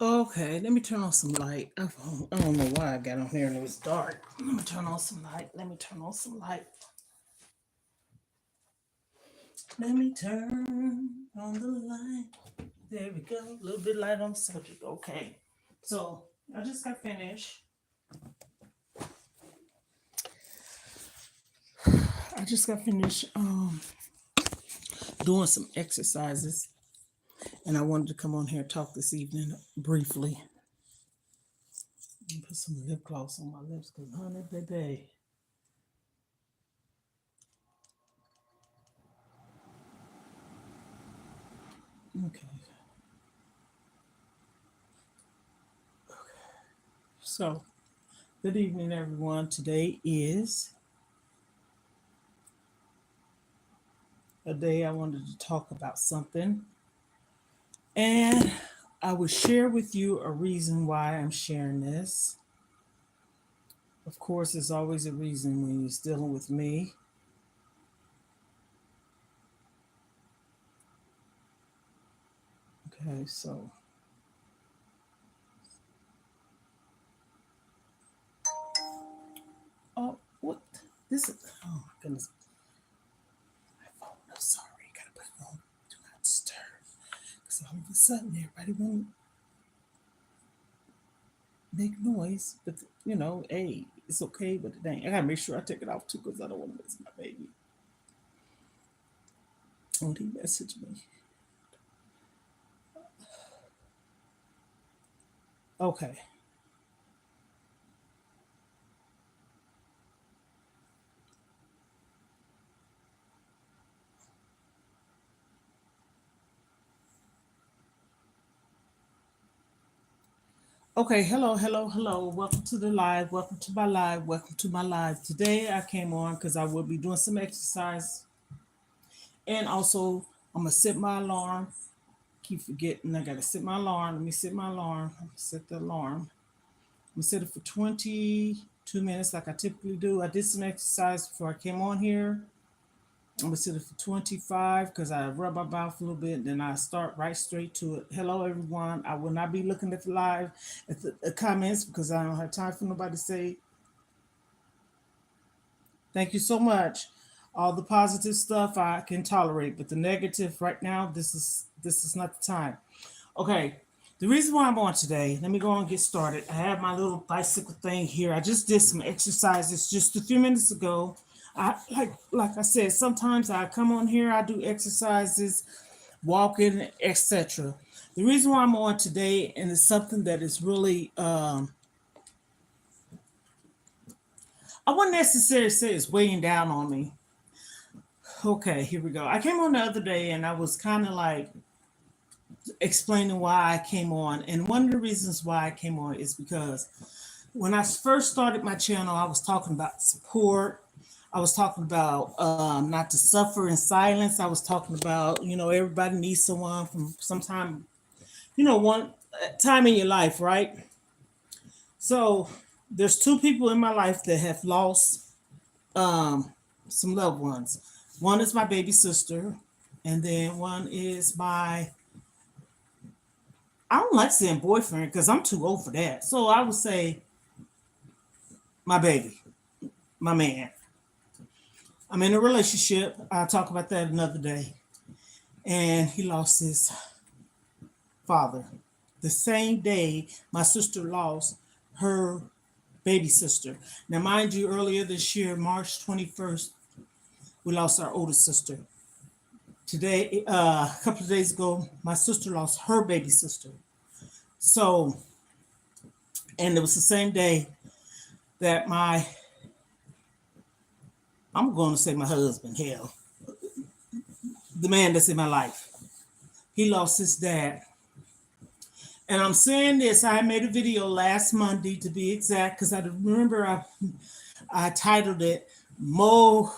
Okay, let me turn on some light. I don't know why I got on here and it was dark. Let me turn on some light. Let me turn on some light. Let me turn on the light. There we go. A little bit light on the subject. Okay. So I just got finished. I just got finished doing some exercises, and I wanted to come on here and talk this evening briefly. Put some lip gloss on my lips because, honey, baby. Okay. So, good evening, everyone. Today is a day I wanted to talk about something, and I will share with you a reason why I'm sharing this. Of course, there's always a reason when you're dealing with me. Okay, so oh, what? This is oh my goodness. My phone. I'm sorry. Gotta put it on. Do not disturb. Because all of a sudden, everybody want to make noise, but hey, it's okay. But it ain't. I gotta make sure I take it off too, because I don't want to miss my baby. Oh, he messaged me. Okay. Okay, hello, hello, hello. Welcome to the live. Welcome to my live. Welcome to my live. Today I came on because I will be doing some exercise. And also, I'm going to set my alarm. Keep forgetting I got to set my alarm. Let me set my alarm. Set the alarm. I'm going to set it for 22 minutes like I typically do. I did some exercise before I came on here. I'm gonna sit it for 25 because I rub my mouth a little bit, then I start right straight to it. Hello, everyone. I will not be looking at the live at the comments because I don't have time for nobody to say thank you so much. All the positive stuff I can tolerate, but the negative right now, this is not the time. Okay. The reason why I'm on today, let me go and get started. I have my little bicycle thing here. I just did some exercises just a few minutes ago. I like I said, sometimes I come on here, I do exercises, walking, etc. The reason why I'm on today, and it's something that is really I wouldn't necessarily say it's weighing down on me. Okay, here we go. I came on the other day and I was kind of like explaining why I came on. And one of the reasons why I came on is because when I first started my channel, I was talking about support. I was talking about not to suffer in silence. I was talking about, everybody needs someone from some time, one time in your life, right? So there's two people in my life that have lost some loved ones. One is my baby sister, and then one is I don't like saying boyfriend because I'm too old for that. So I would say my baby, my man. I'm in a relationship. I'll talk about that another day. And he lost his father. The same day my sister lost her baby sister. Now, mind you, earlier this year, March 21st, we lost our oldest sister. Today, a couple of days ago, my sister lost her baby sister. So, and it was the same day that my I'm going to say my husband, hell, the man that's in my life. He lost his dad. And I'm saying this, I made a video last Monday to be exact, because I remember I titled it Move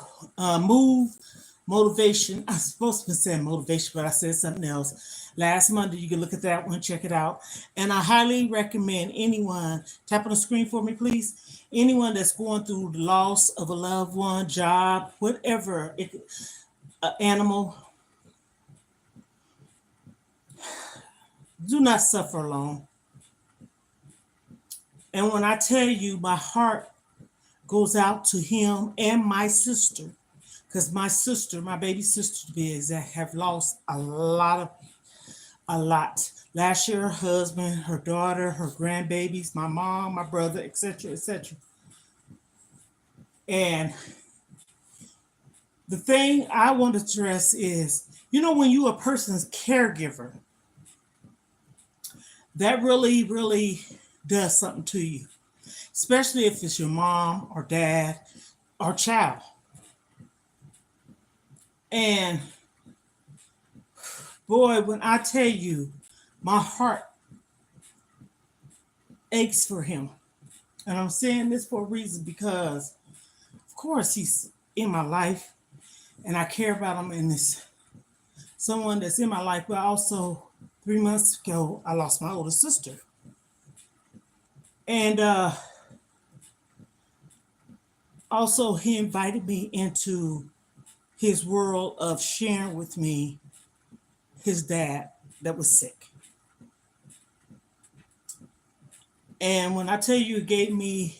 Motivation. I'm supposed to be saying motivation, but I said something else. Last Monday, you can look at that one, check it out. And I highly recommend anyone, tap on the screen for me, please. Anyone that's going through the loss of a loved one, job, whatever, animal, do not suffer alone. And when I tell you, my heart goes out to him and my sister, because my sister, my baby sister to be exact, have lost a lot. Last year, her husband, her daughter, her grandbabies, my mom, my brother, etc., etc. And the thing I want to stress is, when you a person's caregiver, that really, really does something to you, especially if it's your mom or dad or child. And boy, when I tell you, my heart aches for him. And I'm saying this for a reason, because, of course, he's in my life and I care about him, and this someone that's in my life. But also, 3 months ago, I lost my older sister. And also, he invited me into his world of sharing with me his dad that was sick. And when I tell you, it gave me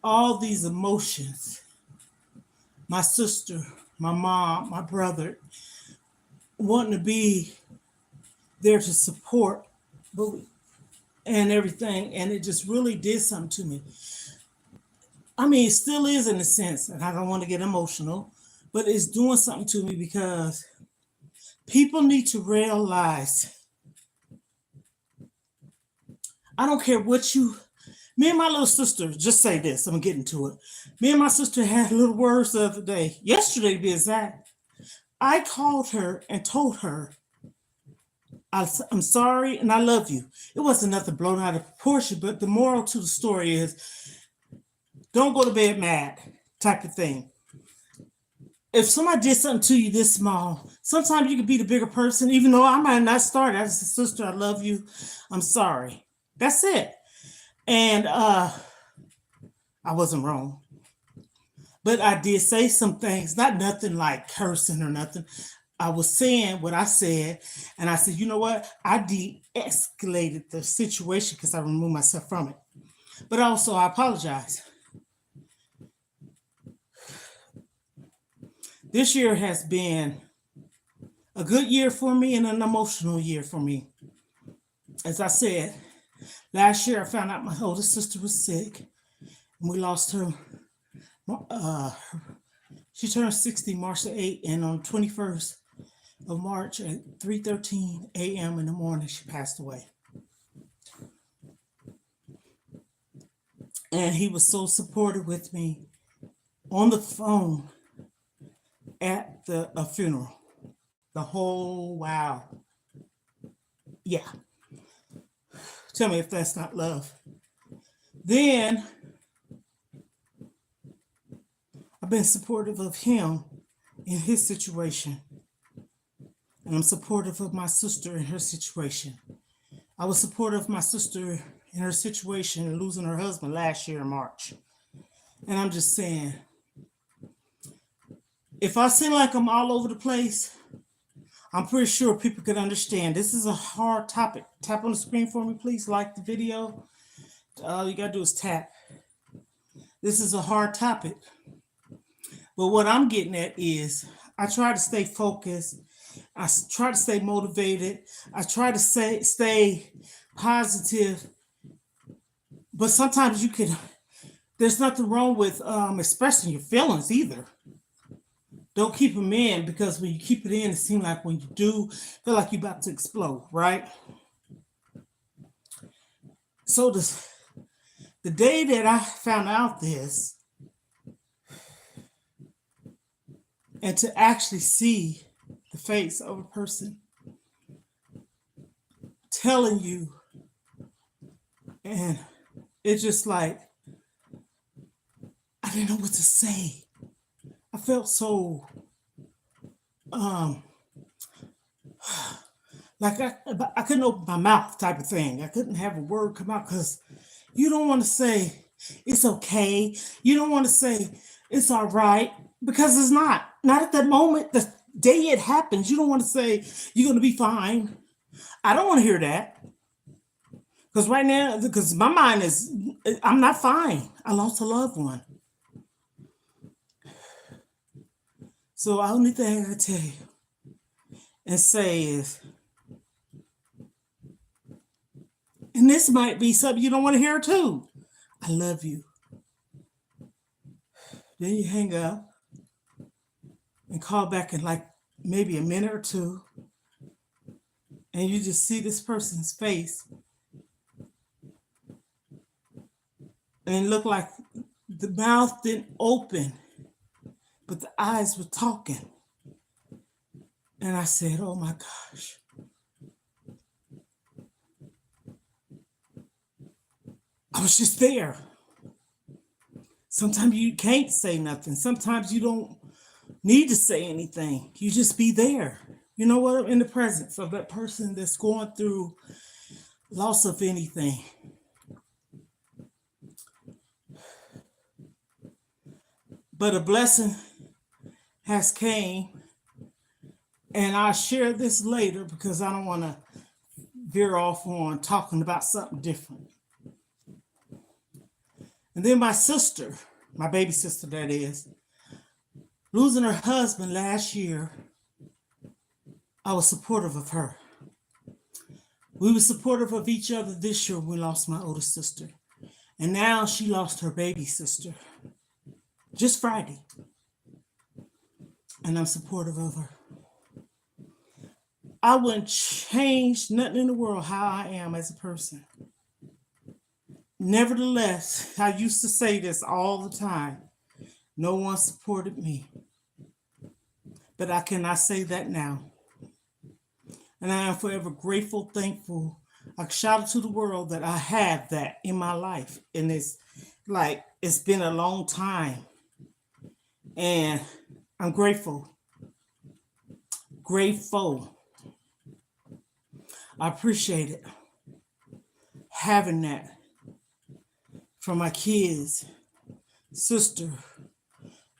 all these emotions, my sister, my mom, my brother, wanting to be there to support and everything. And it just really did something to me. I mean, it still is in a sense, and I don't want to get emotional, but it's doing something to me, because people need to realize, I don't care what me and my little sister, just say this, I'm getting to it. Me and my sister had little words the other day, yesterday to be exact. I called her and told her, I'm sorry and I love you. It wasn't nothing blown out of proportion, but the moral to the story is, don't go to bed mad, type of thing. If somebody did something to you this small, sometimes you can be the bigger person, even though I might not start as a sister. I love you. I'm sorry. That's it. And I wasn't wrong. But I did say some things, not nothing like cursing or nothing. I was saying what I said, and I said, you know what? I de-escalated the situation because I removed myself from it. But also, I apologize. This year has been a good year for me and an emotional year for me. As I said, last year I found out my oldest sister was sick, and we lost her. She turned 60 March the 8th, and on the 21st of March at 3:13 a.m. in the morning, she passed away. And he was so supportive with me on the phone at the funeral. The whole, wow. Yeah. Tell me if that's not love. Then I've been supportive of him in his situation. And I'm supportive of my sister in her situation. I was supportive of my sister in her situation, losing her husband last year in March. And I'm just saying, if I seem like I'm all over the place, I'm pretty sure people can understand. This is a hard topic. Tap on the screen for me, please. Like the video. All you got to do is tap. This is a hard topic. But what I'm getting at is, I try to stay focused. I try to stay motivated. I try to stay positive. But sometimes there's nothing wrong with expressing your feelings either. Don't keep them in, because when you keep it in, it seems like when you do, feel like you're about to explode, right? So the day that I found out this, And to actually see the face of a person telling you, and it's just like, I didn't know what to say. I felt so um like I couldn't open my mouth type of thing. I couldn't have a word come out because you don't want to say it's okay. You don't want to say it's all right because it's not. Not at that moment. The day it happens, you don't want to say you're going to be fine. I don't want to hear that because right now, because my mind is, I'm not fine. I lost a loved one. So the only thing I tell you and say is, and this might be something you don't want to hear too. I love you. Then you hang up and call back in like maybe a minute or two, and you just see this person's face and it looked like the mouth didn't open, but the eyes were talking. And I said, oh my gosh. I was just there. Sometimes you can't say nothing. Sometimes you don't need to say anything. You just be there. You know what? In the presence of that person that's going through loss of anything. But a blessing has came, and I'll share this later because I don't want to veer off on talking about something different. And then my sister, my baby sister that is, losing her husband last year, I was supportive of her. We were supportive of each other this year when we lost my older sister. And now she lost her baby sister just Friday. And I'm supportive of her. I wouldn't change nothing in the world how I am as a person. Nevertheless, I used to say this all the time. No one supported me. But I cannot say that now. And I am forever grateful, thankful. I shout out to the world that I have that in my life. And it's like, it's been a long time. And I'm grateful. Grateful. I appreciate it. Having that from my kids, sister,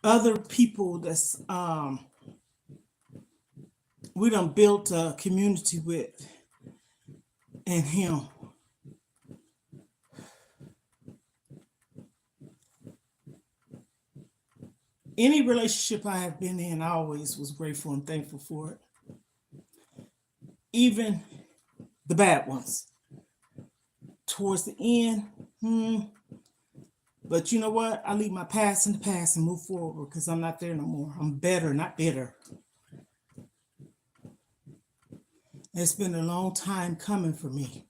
other people that's we done built a community with, and him. Any relationship I have been in, I always was grateful and thankful for it. Even the bad ones. Towards the end, but you know what? I leave my past in the past and move forward because I'm not there no more. I'm better, not bitter. It's been a long time coming for me.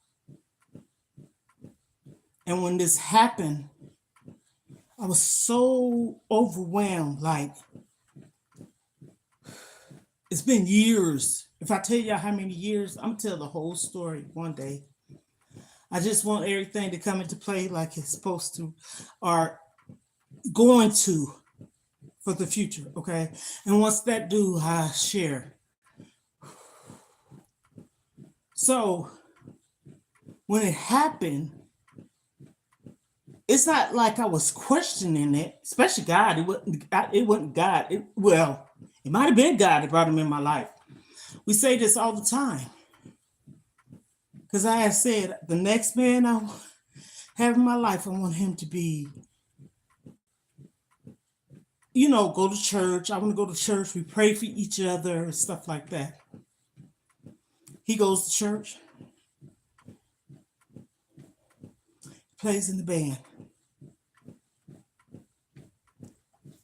And when this happened, I was so overwhelmed. Like, it's been years. If I tell you how many years, I'm gonna tell the whole story one day. I just want everything to come into play like it's supposed to, or going to, for the future, okay? And once that do, I share. So when it happened, it's not like I was questioning it, especially God. It wasn't God. It might have been God that brought him in my life. We say this all the time. Because I have said, the next man I have in my life, I want him to be, go to church. I want to go to church. We pray for each other and stuff like that. He goes to church, plays in the band,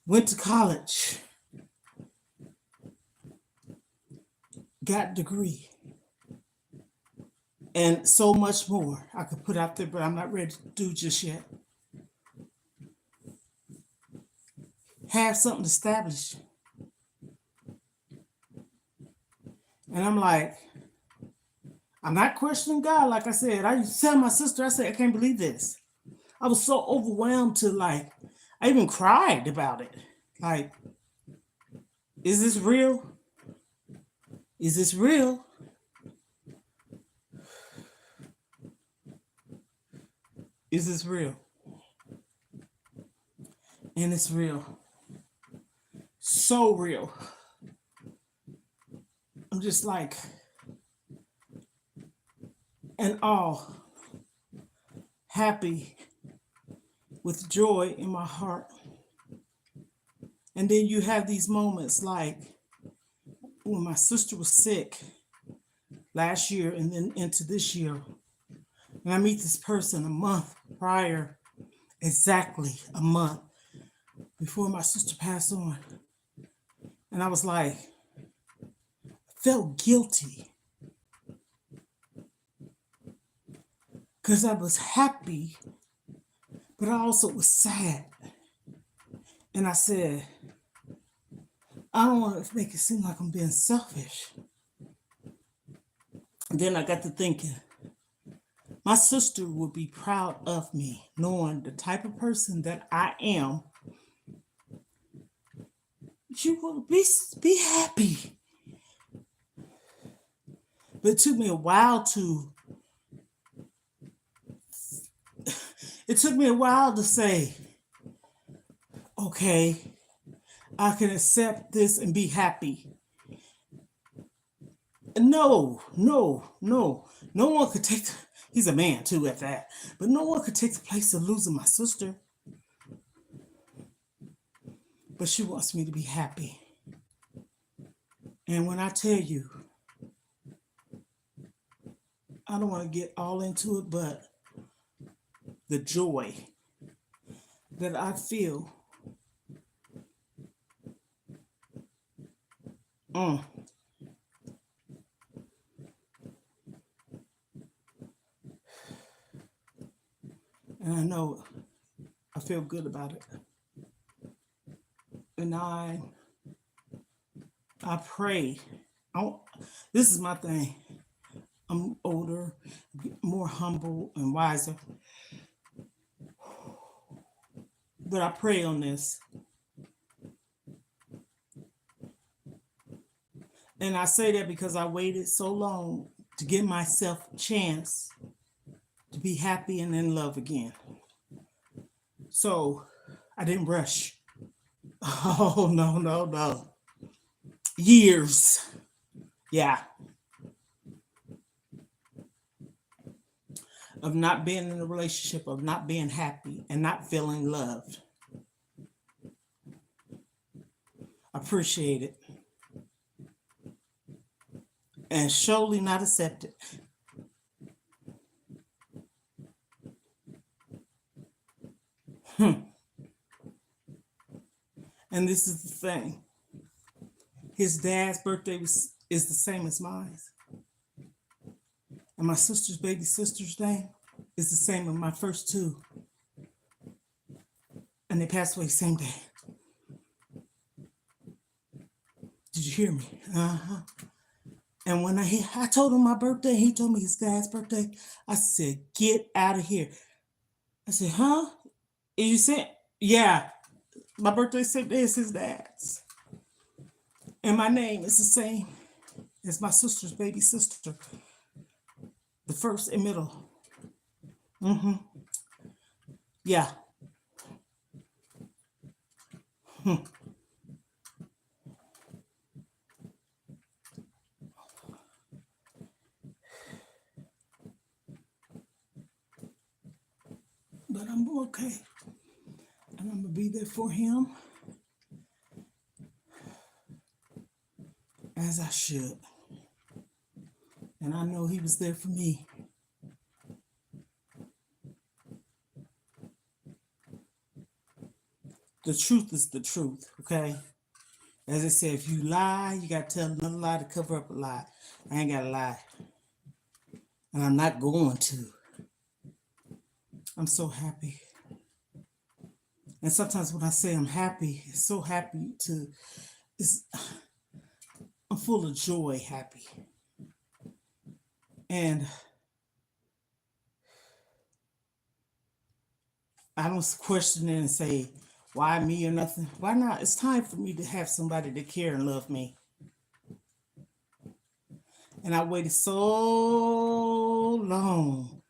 went to college, got a degree, and so much more I could put out there, but I'm not ready to do just yet. Have something established. And I'm like, I'm not questioning God. Like I said, I used to tell my sister, I said, I can't believe this. I was so overwhelmed to like, I even cried about it. Like, is this real? Is this real? Is this real? And it's real. So real. I'm just like, and all happy with joy in my heart. And then you have these moments like when my sister was sick last year and then into this year. And I meet this person a month prior, exactly a month before my sister passed on. And I was like, felt guilty because I was happy, but I also was sad. And I said, I don't want to make it seem like I'm being selfish. And then I got to thinking, my sister would be proud of me knowing the type of person that I am. She would be happy. But it took me a while to say, okay, I can accept this and be happy. No, no, no. No one could take, he's a man too at that, but no one could take the place of losing my sister. But she wants me to be happy. And when I tell you, I don't want to get all into it, but the joy that I feel. Mm. And I know I feel good about it. And I pray. This is my thing. I'm older, more humble and wiser. But I pray on this. And I say that because I waited so long to give myself a chance to be happy and in love again. So I didn't rush. Oh, no, no, no. Years. Yeah. Of not being in a relationship, of not being happy and not feeling loved. Appreciate it. And surely not accepted. And this is the thing. His dad's birthday is the same as mine. And my sister's baby sister's name is the same as my first two. And they passed away the same day. Did you hear me? Uh-huh. And when I told him my birthday, he told me his dad's birthday, I said, get out of here. I said, huh? And you said, yeah, my birthday same day as his dad's. And my name is the same as my sister's baby sister, the first and middle. Mm-hmm. Yeah. But I'm okay. And I'm going to be there for him as I should. And I know he was there for me. The truth is the truth, okay? As I said, if you lie, you got to tell another lie to cover up a lie. I ain't got to lie. And I'm not going to. I'm so happy. And sometimes when I say I'm happy, it's so happy to, it's, I'm full of joy, happy. And I don't question it and say, why me or nothing? Why not? It's time for me to have somebody that care and love me. And I waited so long.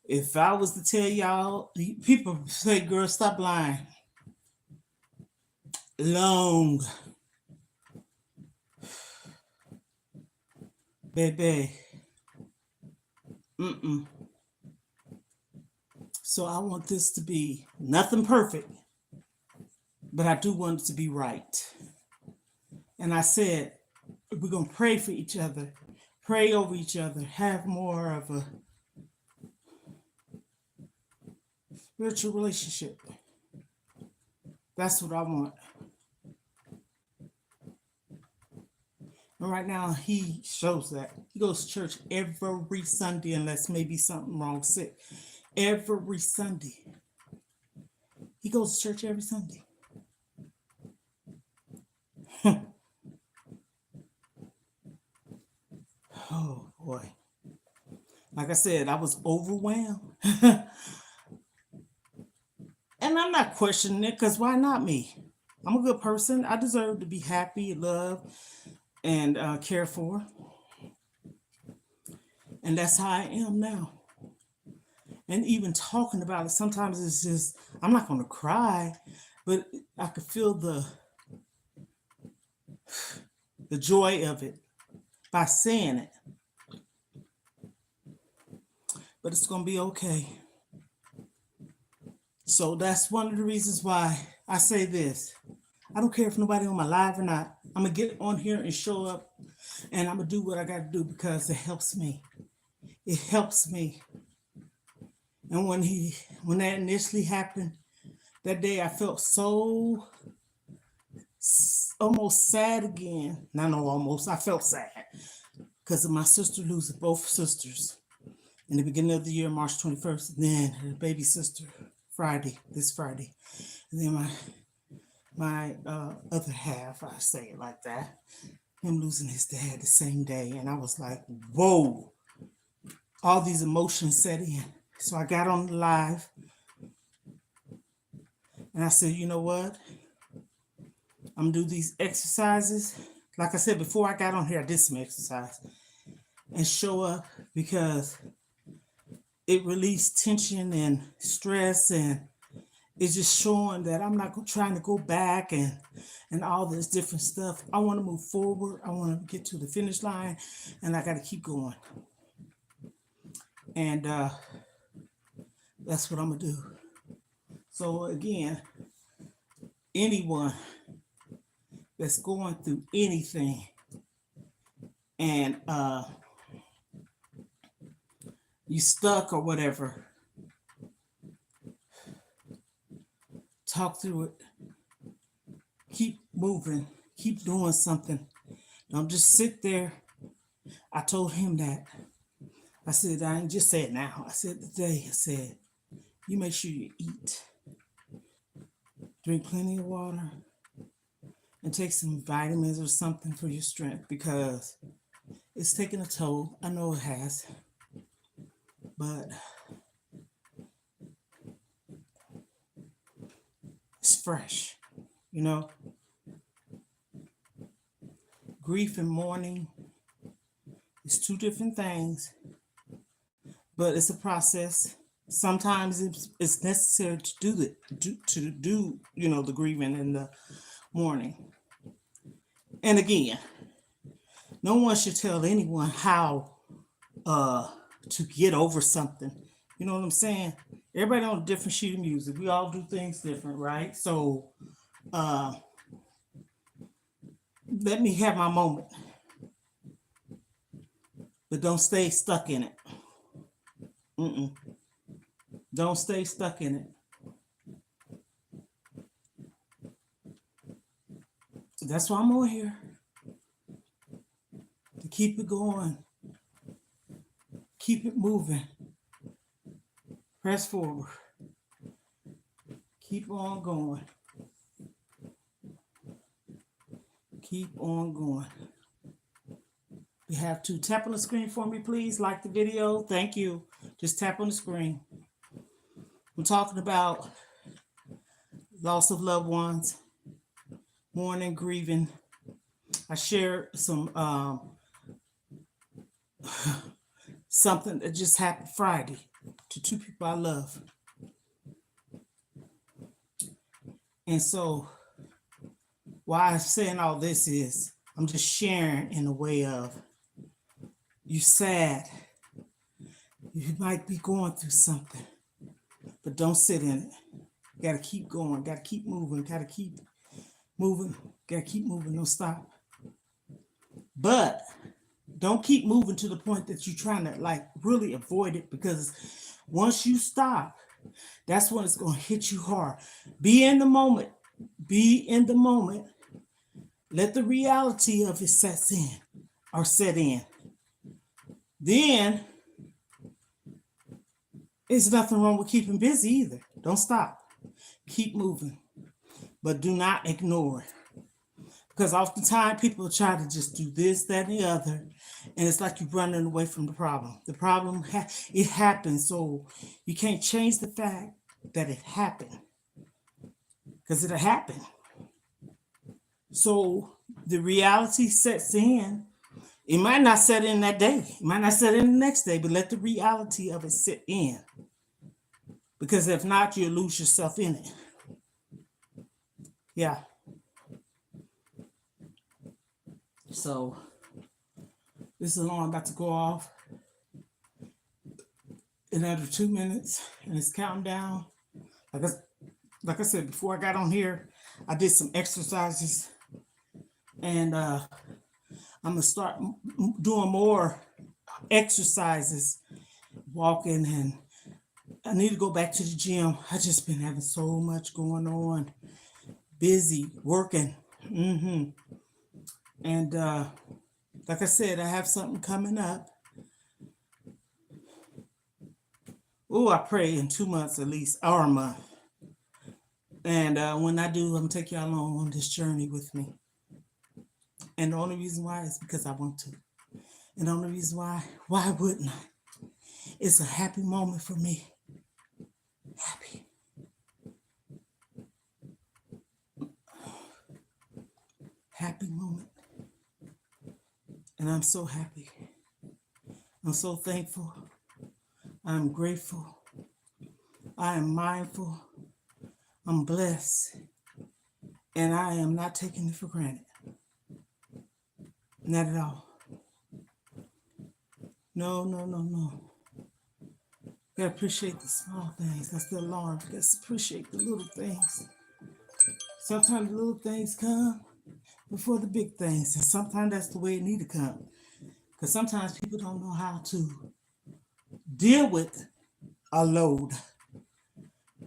If I was to tell y'all, people say, girl, stop lying. Long, baby. Mm-mm. So I want this to be nothing perfect, but I do want it to be right. And I said, we're going to pray for each other, pray over each other, have more of a spiritual relationship. That's what I want. And right now, he shows that. He goes to church every Sunday, unless maybe something wrong sick. Every Sunday. He goes to church every Sunday. Oh, boy. Like I said, I was overwhelmed. And I'm not questioning it because why not me? I'm a good person. I deserve to be happy, loved, and cared for. And that's how I am now. And even talking about it, sometimes it's just, I'm not going to cry, but I could feel the joy of it by saying it. But it's going to be okay. So that's one of the reasons why I say this. I don't care if nobody on my live or not. I'm going to get on here and show up, and I'm going to do what I got to do because it helps me. It helps me. And when that initially happened, that day I felt so almost sad again. No, almost. I felt sad because of my sister losing both sisters in the beginning of the year, March 21st. And then her baby sister, this Friday. And then my other half, I say it like that, him losing his dad the same day. And I was like, whoa, all these emotions set in. So I got on the live and I said, you know what? I'm gonna do these exercises. Like I said, before I got on here, I did some exercise and show up because it released tension and stress, and it's just showing that I'm not trying to go back and all this different stuff. I want to move forward. I want to get to the finish line, and I got to keep going. And that's what I'm gonna do. So again, anyone that's going through anything and you stuck or whatever, talk through it. Keep moving. Keep doing something. Don't just sit there. I told him that. I said, I ain't just say it now. I said today, I said, you make sure you eat. Drink plenty of water. And take some vitamins or something for your strength because it's taking a toll. I know it has. But it's fresh, you know. Grief and mourning is two different things, but it's a process. Sometimes it's necessary to do it, to do, you know, the grieving and the mourning. And again, no one should tell anyone how to get over something. You know what I'm saying? Everybody on a different sheet of music. We all do things different, right? So let me have my moment. But don't stay stuck in it. Mm-mm. Don't stay stuck in it. That's why I'm on here. To keep it going. Keep it moving. Press forward. Keep on going. Keep on going. You have to tap on the screen for me, please. Like the video. Thank you. Just tap on the screen. I'm talking about loss of loved ones, mourning, grieving. I shared some something that just happened Friday to two people I love. And so why I'm saying all this is I'm just sharing in a way of you sad. You might be going through something, but don't sit in it. You gotta keep going, gotta keep moving, gotta keep moving, don't stop. But don't keep moving to the point that you're trying to like really avoid it, because once you stop, that's when it's gonna hit you hard. Be in the moment. Be in the moment. Let the reality of it set in. Then there's nothing wrong with keeping busy either. Don't stop. Keep moving. But do not ignore it. Because oftentimes people try to just do this, that, and the other. And it's like you're running away from the problem. The problem, it happens. So you can't change the fact that it happened. Because it'll happen. So the reality sets in. It might not set in that day. It might not set in the next day, but let the reality of it sit in. Because if not, you'll lose yourself in it. Yeah. So this alarm about to go off in under 2 minutes, and it's counting down. Like I said, before I got on here, I did some exercises, and I'm gonna start doing more exercises, walking, and I need to go back to the gym. I just been having so much going on, busy working. And like I said, I have something coming up. Oh, I pray in 2 months at least, or a month. And when I do, I'm gonna take y'all along on this journey with me. And the only reason why is because I want to. And the only reason why wouldn't I? It's a happy moment for me. Happy. Happy moment. And I'm so happy. I'm so thankful. I'm grateful. I am mindful. I'm blessed. And I am not taking it for granted. Not at all. No. Gotta appreciate the small things. That's the alarm. Gotta appreciate the little things. Sometimes the little things come before the big things. And sometimes that's the way it need to come. Because sometimes people don't know how to deal with a load.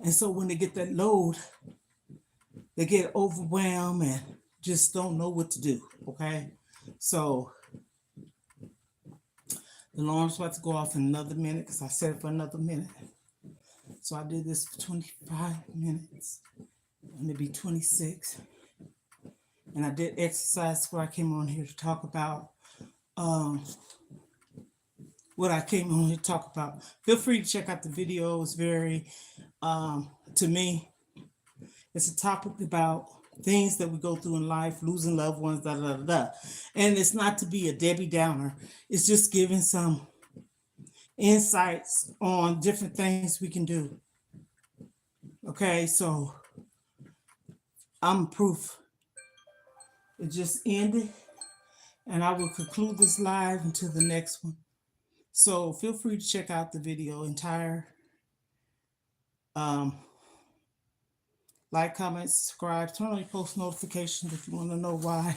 And so when they get that load, they get overwhelmed and just don't know what to do. Okay? So the alarm's about to go off in another minute because I set it for another minute. So I did this for 25 minutes. And it'll be 26. And I did exercise before I came on here to talk about what I came on here to talk about. Feel free to check out the video. It's very, to me, it's a topic about things that we go through in life, losing loved ones, da da da da. And it's not to be a Debbie Downer. It's just giving some insights on different things we can do. Okay, so I'm proof. It just ended, and I will conclude this live until the next one. So feel free to check out the video entire. Like, comment, subscribe, turn on your post notifications if you want to know why.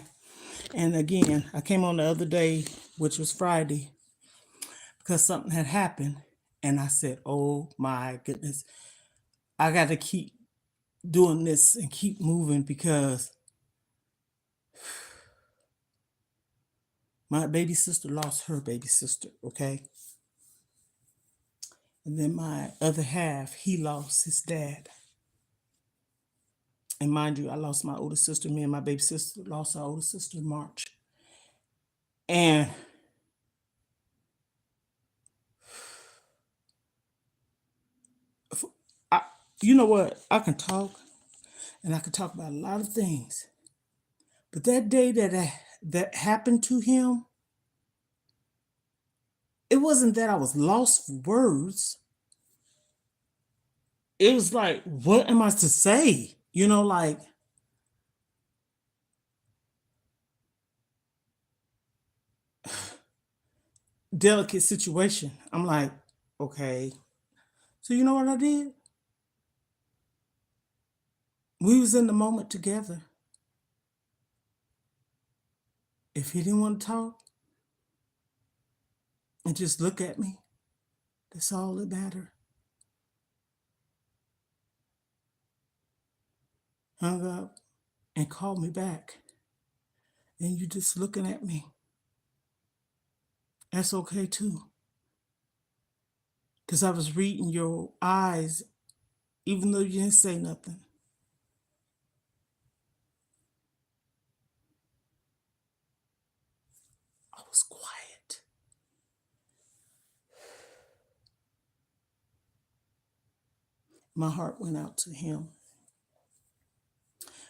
And again, I came on the other day, which was Friday, because something had happened. And I said, oh my goodness, I got to keep doing this and keep moving because my baby sister lost her baby sister, okay? And then my other half, he lost his dad. And mind you, I lost my older sister. Me and my baby sister lost our older sister in March. And You know what? I can talk and I can talk about a lot of things. But that day that happened to him, it wasn't that I was lost for words. It was like, what am I to say? Like delicate situation. I'm like, okay. So you know what I did? We was in the moment together. If he didn't want to talk and just look at me, that's all that mattered. Hung up and called me back. And you just looking at me. That's okay too. Because I was reading your eyes, even though you didn't say nothing. I was quiet. My heart went out to him.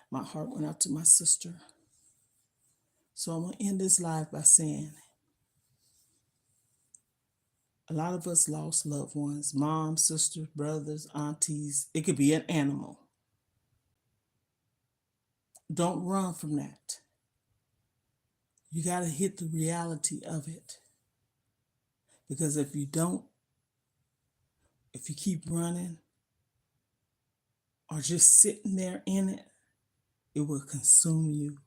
My heart went out to my sister. So I'm going to end this live by saying a lot of us lost loved ones, moms, sisters, brothers, aunties. It could be an animal. Don't run from that. You got to hit the reality of it. Because if you don't, if you keep running or just sitting there in it, it will consume you.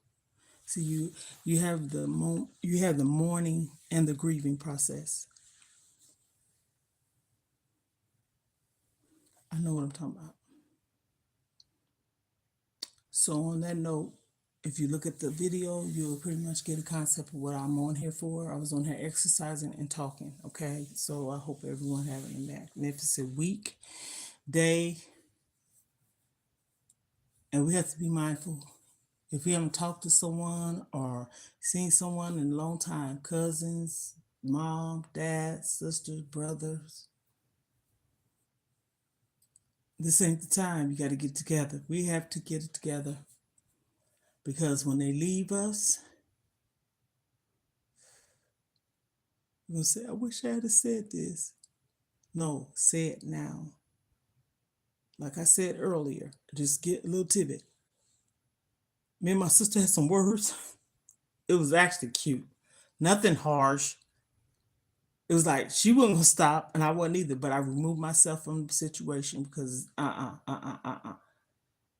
See, you have the mourning and the grieving process. I know what I'm talking about. So on that note, if you look at the video, you'll pretty much get a concept of what I'm on here for. I was on here exercising and talking, okay? So I hope everyone having a magnificent week, day. And we have to be mindful. If we haven't talked to someone or seen someone in a long time, cousins, mom, dad, sisters, brothers, this ain't the time. You got to get together. We have to get it together. Because when they leave us, you're going to say, I wish I had said this. No, say it now. Like I said earlier, just get a little tidbit. Me and my sister had some words. It was actually cute. Nothing harsh. It was like she wasn't gonna stop and I wasn't either, but I removed myself from the situation because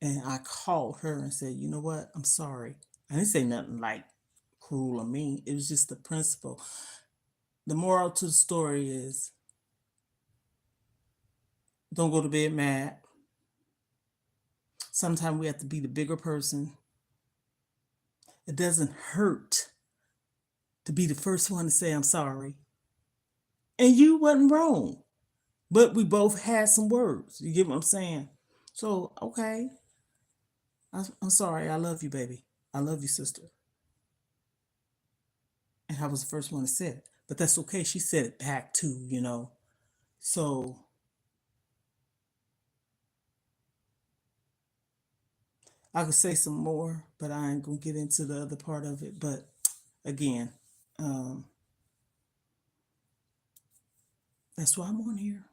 And I called her and said, you know what? I'm sorry. I didn't say nothing like cruel or mean. It was just the principle. The moral to the story is don't go to bed mad. Sometimes we have to be the bigger person. It doesn't hurt to be the first one to say I'm sorry. And you wasn't wrong. But we both had some words. You get what I'm saying? So, okay. I'm sorry. I love you, baby. I love you, sister. And I was the first one to say it. But that's okay. She said it back too. So I could say some more, but I ain't gonna get into the other part of it. But again, um, that's why I'm on here.